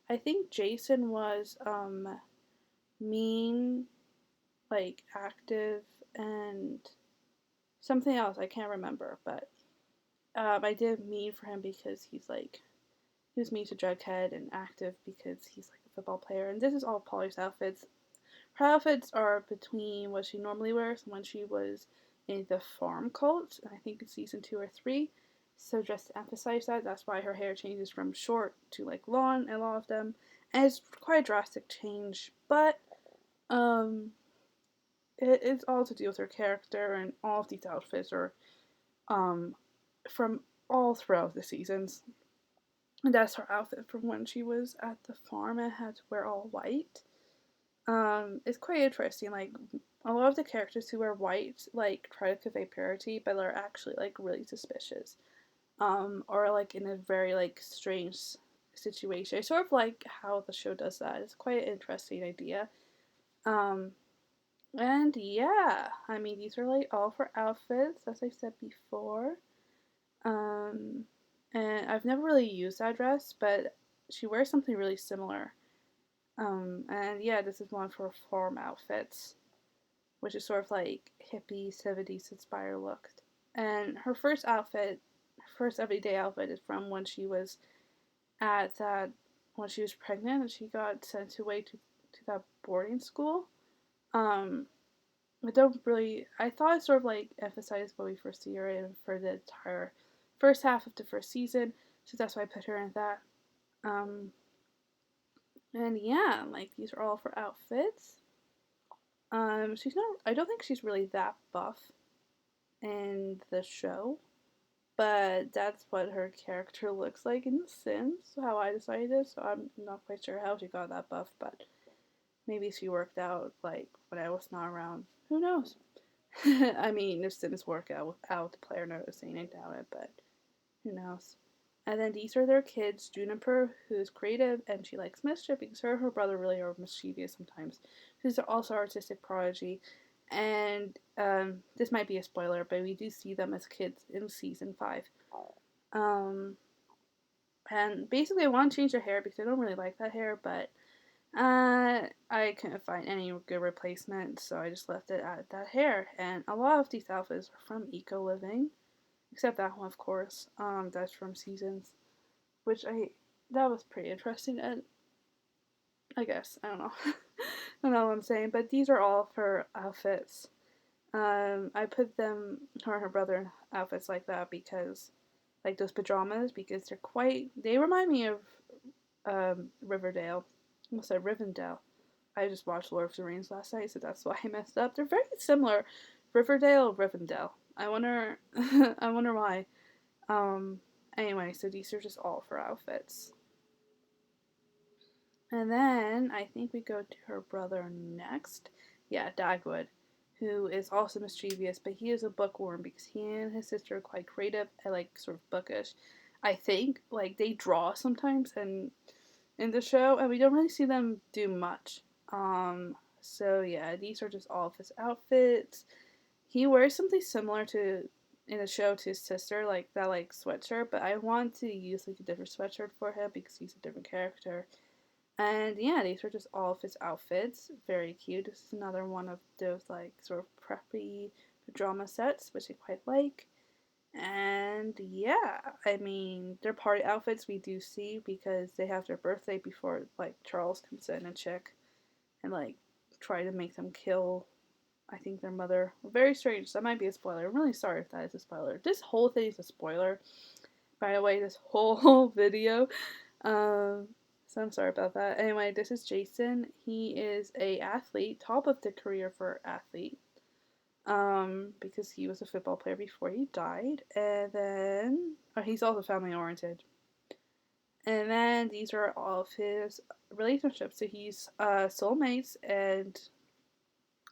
I think Jason was mean, active, and something else I can't remember, but I did mean for him because he was mean to Jughead, and active because he's a football player. And this is all Polly's outfits. Her outfits are between what she normally wears and when she was in the farm cult, I think in season 2 or 3. So just to emphasize that, that's why her hair changes from short to long in a lot of them. And it's quite a drastic change, but it's all to do with her character, and all of these outfits are from all throughout the seasons. And that's her outfit from when she was at the farm and had to wear all white. It's quite interesting. A lot of the characters who wear white try to convey purity, but are actually really suspicious. Or in a very strange situation. I sort of like how the show does that. It's quite an interesting idea. Um, and yeah, I mean, these are like all for outfits, as I said before. Um, and I've never really used that dress, but she wears something really similar. And yeah, this is one for form outfits, which is sort of like hippie 70s inspired look. And her first outfit, her first everyday outfit, is from when she was at that when she was pregnant and she got sent away to that boarding school. Um, I don't really. I thought it sort of like emphasized when we first see her in for the entire first half of the first season, so that's why I put her in that. Um, and yeah, like these are all for outfits. She's not. I don't think she's really that buff in the show, but that's what her character looks like in The Sims. How I decided, so I'm not quite sure how she got that buff, but maybe she worked out like when I was not around. Who knows? I mean, if Sims work out without the player noticing, I doubt it, but who knows? And then these are their kids, Juniper, who's creative and she likes mischief because her and her brother really are mischievous sometimes. She's also artistic prodigy. And this might be a spoiler, but we do see them as kids in season 5. Um, and basically, I want to change their hair because I don't really like that hair, but I couldn't find any good replacement, so I just left it at that hair. And a lot of these outfits are from Eco Living, except that one, of course. That's from Seasons, which that was pretty interesting. And I guess I don't know, I don't know what I'm saying, but these are all for outfits. I put them her and her brother in outfits like that because, like those pajamas, because they remind me of Riverdale. I almost said Rivendell. I just watched Lord of the Rings last night, so that's why I messed up. They're very similar. Riverdale, Rivendell. I wonder, I wonder why. Um, anyway, so these are just all for outfits. And then I think we go to her brother next. Yeah, Dagwood, who is also mischievous, but he is a bookworm because he and his sister are quite creative and like sort of bookish. I think like they draw sometimes and in the show, and we don't really see them do much. So yeah, these are just all of his outfits. He wears something similar to in the show to his sister, like that like sweatshirt, but I want to use like a different sweatshirt for him because he's a different character. And yeah, these are just all of his outfits. Very cute. This is another one of those like sort of preppy pajama sets, which I quite like. And yeah, I mean, their party outfits we do see because they have their birthday before like Charles comes in and check and like try to make them kill I think their mother. Very strange. That might be a spoiler. I'm really sorry if that is a spoiler. This whole thing is a spoiler. By the way, this whole video. Um, so I'm sorry about that. Anyway, this is Jason. He is a athlete, top of the career for athlete. Because he was a football player before he died, and then he's also family oriented. And then these are all of his relationships. So he's soulmates and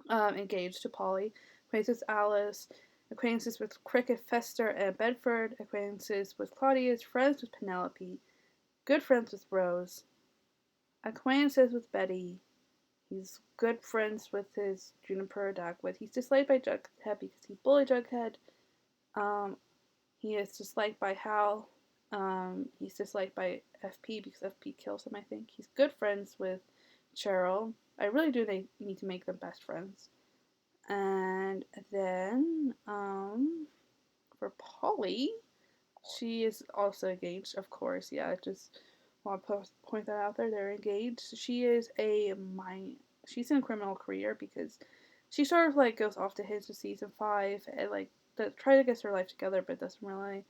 engaged to Polly, acquaintances Alice, acquaintances with Cricket, Fester, and Bedford, acquaintances with Claudius, friends with Penelope, good friends with Rose, acquaintances with Betty. He's good friends with his Juniper Dagwood. He's disliked by Jughead because he bullied Jughead. Um, he is disliked by Hal. He's disliked by FP because FP kills him, I think. He's good friends with Cheryl. I really do need to make them best friends. And then, for Polly, she is also engaged, of course. Yeah, I just want to point that out there. They're engaged. She's in a criminal career because she sort of like goes off the hinge in season 5 and like try to get her life together, but doesn't really.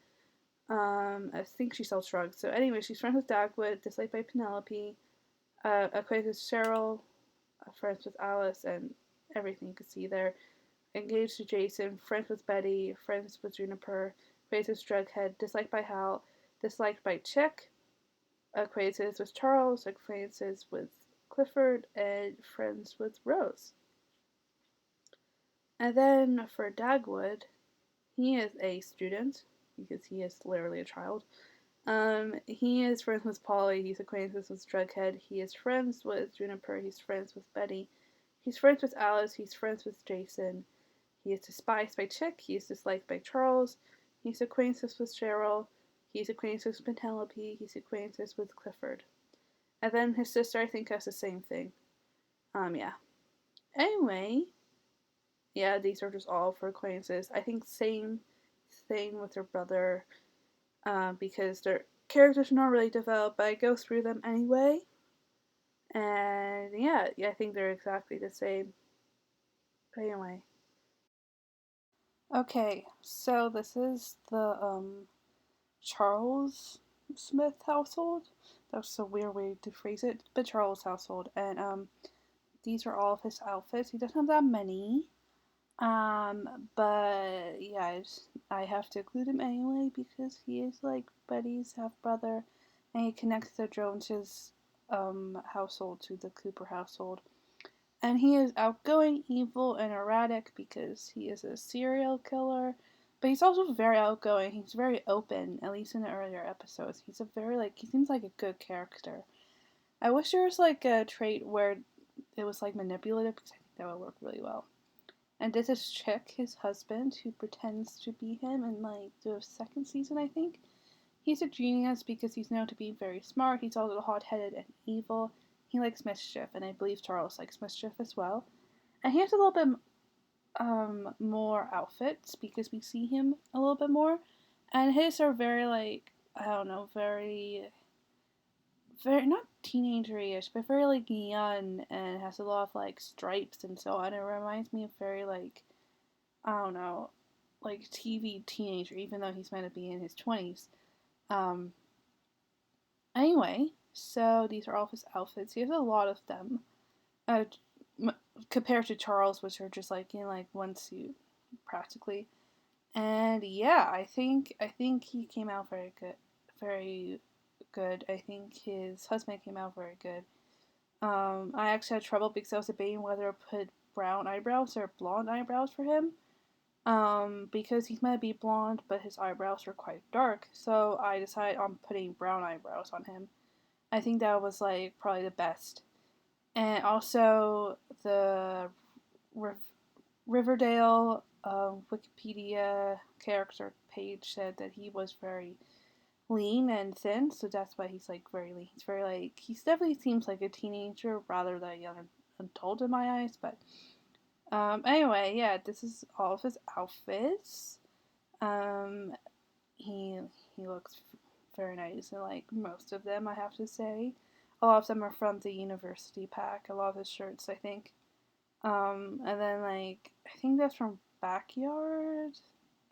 I think she sells drugs. So anyway, she's friends with Dagwood, disliked by Penelope, acquainted with Cheryl, friends with Alice, and everything you can see there. Engaged to Jason, friends with Betty, friends with Juniper, acquaintances with Jughead, disliked by Hal, disliked by Chick, acquaintances with Charles, acquaintances with Clifford, and friends with Rose. And then for Dagwood, he is a student, because he is literally a child, He is friends with Polly. He's acquaintances with Jughead. He is friends with Juniper. He's friends with Betty. He's friends with Alice. He's friends with Jason. He is despised by Chick. He is disliked by Charles. He's acquaintances with Cheryl. He's acquaintances with Penelope. He's acquaintances with Clifford. And then his sister, I think, has the same thing. Yeah. Anyway, yeah, these are just all for acquaintances. I think same thing with her brother, because their characters are not really developed, but I go through them anyway. And yeah, I think they're exactly the same. But anyway. Okay, so this is the Charles Smith household. That's a weird way to phrase it, but Charles household. And these are all of his outfits. He doesn't have that many. But yeah, I have to include him anyway because he is like Betty's half brother, and he connects the Joneses household to the Cooper household. And he is outgoing, evil, and erratic because he is a serial killer. But he's also very outgoing. He's very open, at least in the earlier episodes. He's a very he seems like a good character. I wish there was like a trait where it was like manipulative because I think that would work really well. And this is Chick, his husband, who pretends to be him in like the second season, I think. He's a genius because he's known to be very smart. He's also hot-headed and evil. He likes mischief, and I believe Charles likes mischief as well. And he has a little bit more outfits because we see him a little bit more, and his are very I don't know, very not teenager-ish, but very young, and has a lot of stripes and so on. It reminds me of very I don't know, TV teenager, even though he's meant to be in his 20s. Um, anyway, so these are all of his outfits. He has a lot of them. Uh, Compared to Charles, which are just one suit, practically. And yeah, I think he came out very good, very good. I think his husband came out very good. I actually had trouble because I was debating whether to put brown eyebrows or blonde eyebrows for him. Because he's meant to be blonde, but his eyebrows are quite dark, so I decided on putting brown eyebrows on him. I think that was probably the best. And also the Riverdale Wikipedia character page said that he was very lean and thin, so that's why he's very lean. He's very he definitely seems like a teenager rather than a young adult in my eyes, but anyway, yeah, this is all of his outfits. Um, he he looks very nice, and most of them, I have to say, a lot of them are from the university pack. A lot of his shirts, I think. And then I think that's from Backyard,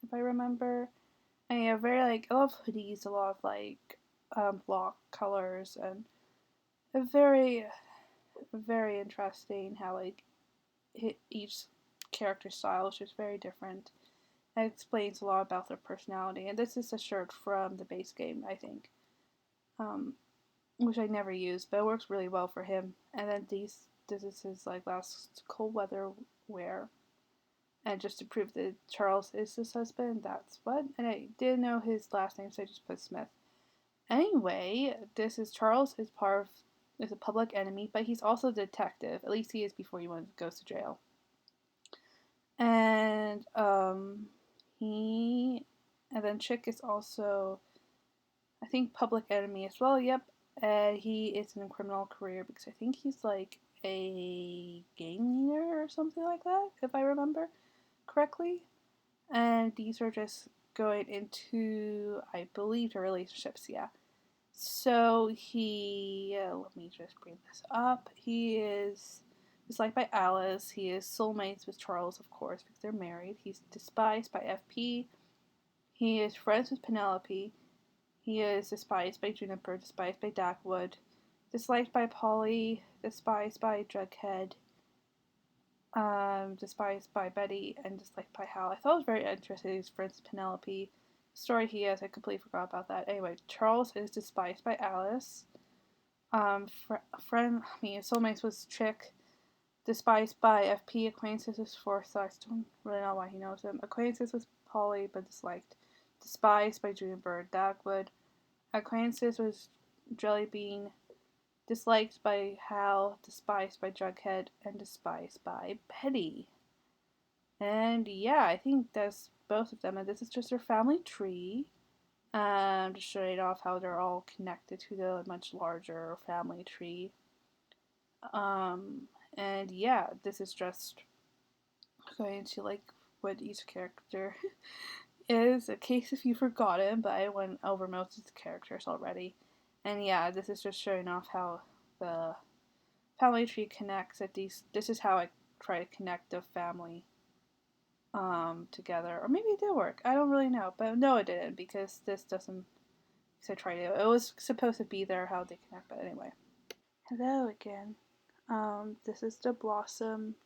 if I remember. And yeah, very a lot of hoodies, a lot of block colors, and a very interesting how each character style is just very different. It explains a lot about their personality. And this is a shirt from the base game, I think, which I never use, but it works really well for him. And then this is his last cold weather wear. And just to prove that Charles is his husband, that's what. And I didn't know his last name, so I just put Smith. Anyway, this is Charles is a public enemy, but he's also a detective. At least he is before he goes to jail. And he and then Chick is also, I think, public enemy as well. Yep. He is in a criminal career because I think he's a gang leader or something like that, if I remember correctly. And these are just going into, I believe, the relationships. Yeah. So let me just bring this up. He is disliked by Alice. He is soulmates with Charles, of course, because they're married. He's despised by FP. He is friends with Penelope. He is despised by Juniper, despised by Dagwood, disliked by Polly, despised by Jughead, despised by Betty, and disliked by Hal. I thought it was very interesting. He's friends with Penelope. Story he has, I completely forgot about that. Anyway, Charles is despised by Alice. Soulmates was Chick, despised by FP. Acquaintances with Forsyth. I don't really know why he knows him. Acquaintances with Polly, but disliked. Despised by Juniper, Dagwood. acquaintances with Jellybean, disliked by Hal, despised by Jughead, and despised by Betty. And yeah, I think that's both of them. And this is just their family tree. To show it off how they're all connected to the much larger family tree. Um, and yeah, this is just going to like what each character is, in case if you've forgotten, but I went over most of the characters already. And yeah, this is just showing off how the family tree connects. This is how I try to connect the family together, or maybe it did work. I don't really know, but no, it didn't because this doesn't. Because I tried it. It was supposed to be there how they connect, but anyway. Hello again. This is the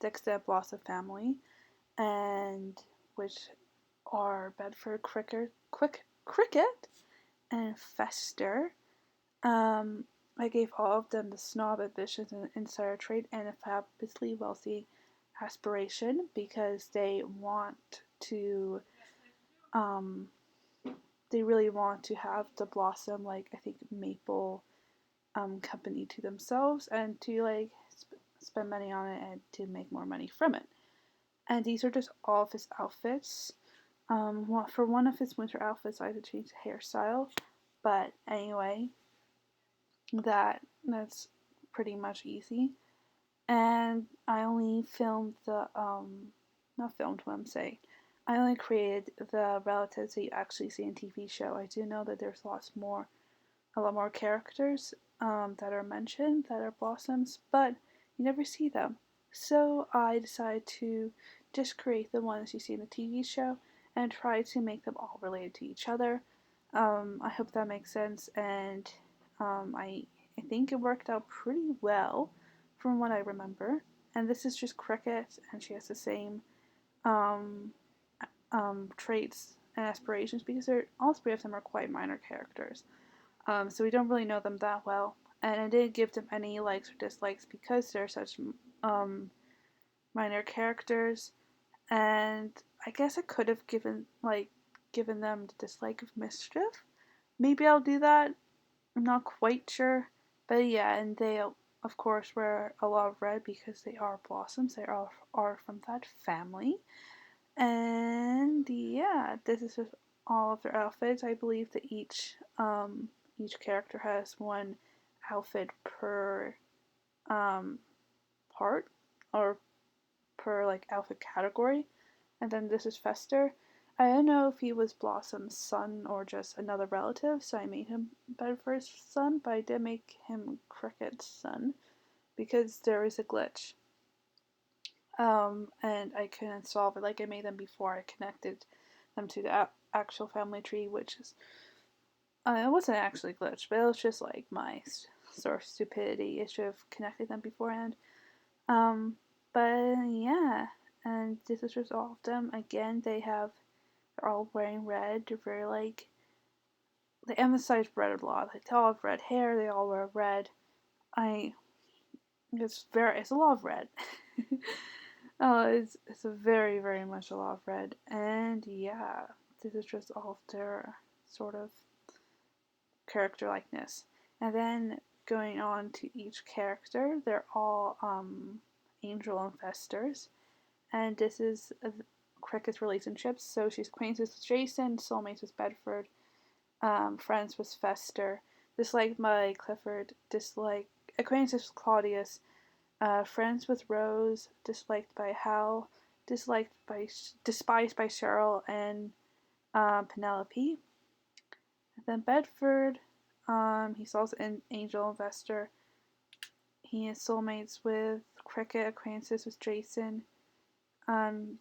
extended Blossom family, and which are Bedford Cricket and Fester. I gave all of them the snob ambitions and insider trade and a fabulously wealthy aspiration because they want to, um, they really want to have the Blossom, like I think Maple, company to themselves and to like spend money on it and to make more money from it. And these are just all of his outfits. For one of his winter outfits, I had to change the hairstyle, but anyway, that's pretty much easy. And I only filmed the not filmed what I'm saying. I only created the relatives that you actually see in TV show. I do know that there's a lot more characters that are mentioned that are blossoms, but you never see them. So I decided to just create the ones you see in the TV show and try to make them all related to each other. I hope that makes sense, and I think it worked out pretty well from what I remember. And this is just Cricket, and she has the same um, traits and aspirations because all three of them are quite minor characters. So we don't really know them that well. And I didn't give them any likes or dislikes because they're such um, minor characters. And I guess I could have given them the dislike of mischief. Maybe I'll do that. I'm not quite sure. But yeah, and they of course wear a lot of red because they are blossoms. They are from that family. And yeah, this is just all of their outfits. I believe that each character has one outfit per um, part or per like outfit category. And then this is Fester. I don't know if he was Blossom's son or just another relative, so I made him Bedford's son, but I did make him Cricket's son because there is a glitch. And I couldn't solve it like I made them before. I connected them to the actual family tree, which is it wasn't actually glitched, but it was just like my sort of stupidity. I should have connected them beforehand. Um, but yeah, and this is just all of them. Again, they're all wearing red. They're very like they emphasize red a lot. Like they all have red hair. They all wear red. I it's a lot of red. It's a very much a lot of red, and yeah, this is just all of their sort of character likeness. And then going on to each character, they're all angel investors, and this is Cricket's relationships. So she's acquainted with Jason, soulmates with Bedford, friends with Fester, disliked by Clifford, acquainted with Claudius, friends with Rose, disliked by Hal, despised by Cheryl and Penelope. And then Bedford, he's also an angel investor. He is soulmates with Cricket, acquaintances with Jason,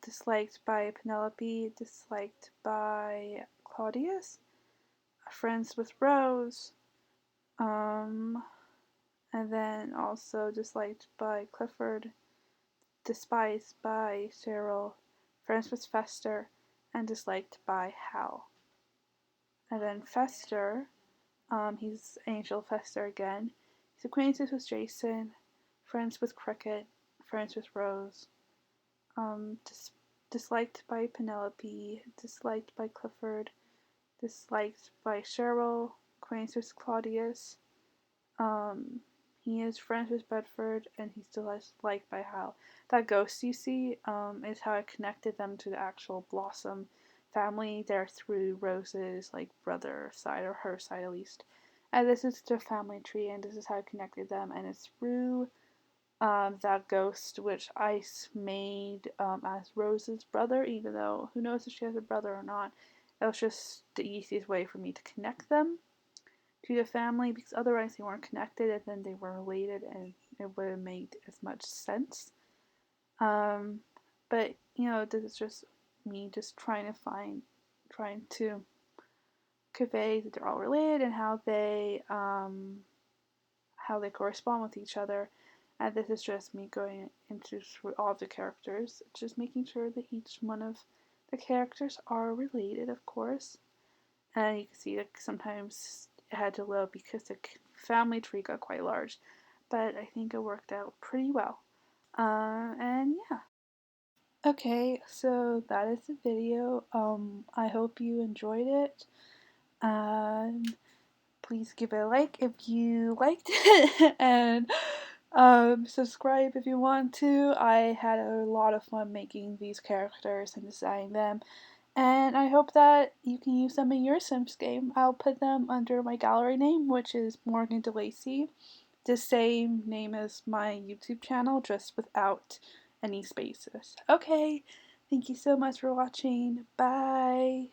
disliked by Penelope, disliked by Claudius, friends with Rose, and then also disliked by Clifford, despised by Cheryl, friends with Fester, and disliked by Hal. And then Fester, he's Angel Fester again. He's acquainted with Jason, friends with Cricket, friends with Rose, disliked by Penelope, disliked by Clifford, disliked by Cheryl, Quaintus Claudius. He is friends with Bedford, and he still is liked by Hal. That ghost you see is how I connected them to the actual Blossom family. They're through Rose's like brother side, or her side at least. And this is their family tree, and this is how I connected them. And it's through that ghost, which Ice made as Rose's brother, even though who knows if she has a brother or not. It was just the easiest way for me to connect them to the family, because otherwise they weren't connected and then they were related and it would have made as much sense. Um, but this is just me just trying to convey that they're all related and how they correspond with each other. And this is just me going into through all the characters, just making sure that each one of the characters are related, of course. And you can see that sometimes it had to load because the family tree got quite large, but I think it worked out pretty well. And yeah. Okay, so that is the video. I hope you enjoyed it. Um, Please give it a like if you liked it, and subscribe if you want to. I had a lot of fun making these characters and designing them, and I hope that you can use them in your Sims game. I'll put them under my gallery name, which is MorganeDeLacey, the same name as my YouTube channel, just without any spaces. Okay, thank you so much for watching. Bye!